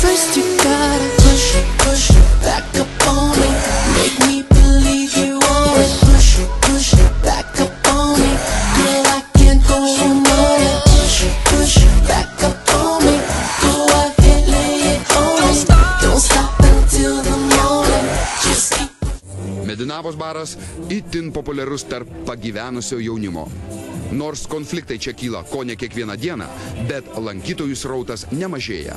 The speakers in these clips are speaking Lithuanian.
First you gotta push back up on me. Make me believe you want it. Push back up on me. Girl, I can't go no more. Push back up on me. Go ahead, lay it on me. Don't stop until the morning. Just keep. Medinavos baras itin populiarus tarp pagyvenusio jaunimo. Nors konfliktai čia kyla ko ne kiekvieną dieną, bet lankytojų srautas nemažėja.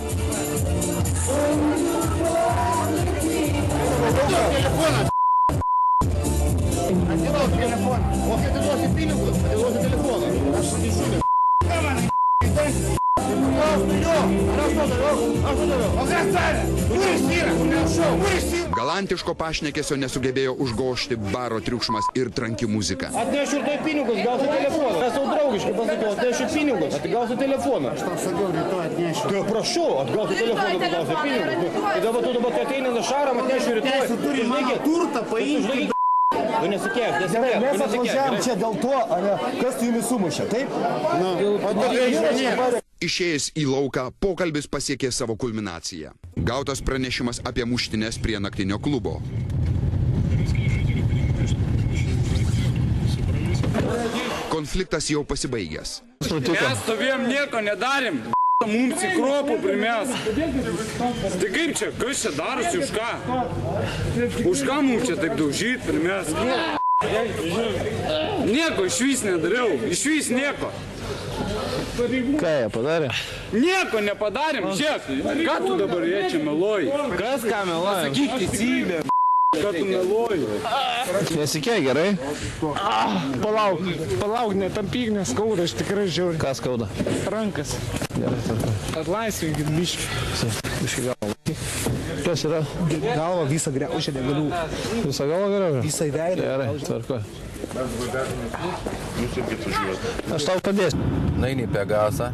Galantiško pašnekesio nesugebėjo užgožti baro triukšmas ir tranki muzika. Atnešiu tai pinigus, gausiu telefoną. Aš jau draugiškai pasakiau, atnešiu pinigus, atgausiu telefoną. Aš tau sakiau, rytoj atnešiu. Tai prašau, atgausiu telefoną, atgausiu pinigus. Tai dabar tu ateini na šaram, atnešiu rytoj. Mes turim mano turtą paimti. Tu nesikėk. Mes atvažiavam čia dėl to, kas tu jumis sumušė, taip? Išėjęs į lauką, pokalbis pasiekė savo kulminaciją. Gautas pranešimas apie muštines prie naktinio klubo. Konfliktas jau pasibaigęs. Mes stovėjom nieko nedarėm. Mums į kropų primės. Tai kaip čia? Kas čia darosi? Už ką? Už ką mums čia taip daužyt primės? Nieko išvis nedariau. Išvis nieko. Ką jie padarė? Nieko nepadarėm, šef. Ką tu dabar jie čia meluoji? Kas ką meluoja? Sakyk teisybę. Ką tu meluoji? Nesikėk gerai? Palauk, netampyk, neskauda, aš tikrai žiauriai. Ką skauda? Rankas. Atlaisvinkit biškį. Biškį galvą. Kas yra? Galva visą griaužę negaliu. Visą galvą griaužę? Visą veidą. Gerai, tvarko. Aš tau padėsiu. Naini Pegasą,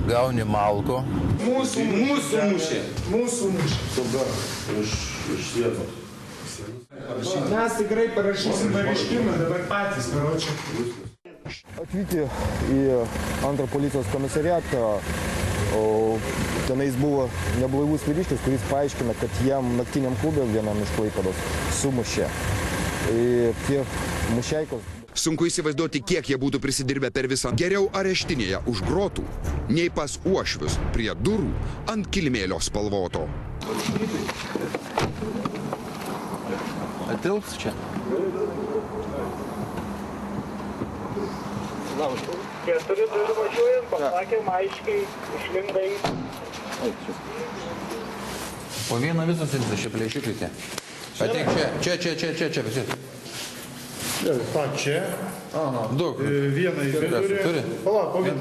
gauni malko. Mūsų mušė. Mūsų mušė. Tada iš vietos. Mes tikrai parašysim pareiškimą, dabar patys paruočia. Atvykę į antrą policijos komisariatą, tenais buvo neblaivus vyriškis, kuris paaiškina, kad jam naktiniam klube vienam iš Klaipėdos sumušė. Tie mušeikos. Sunku įsivaizduoti, kiek jie būtų prisidirbę per visą. Geriau areštinėje už grotų, nei pas uošvius prie durų ant kilimėlio spalvoto. Atilps čia. Keturi durų važiuojam, pasakėm aiškiai, išlindai. Po vieną visus imsi, šie plėšiukai tie. Ateik čia, visi. Ta čia. Du. Vieną į vidurį. Turi. Palauk, po vieną.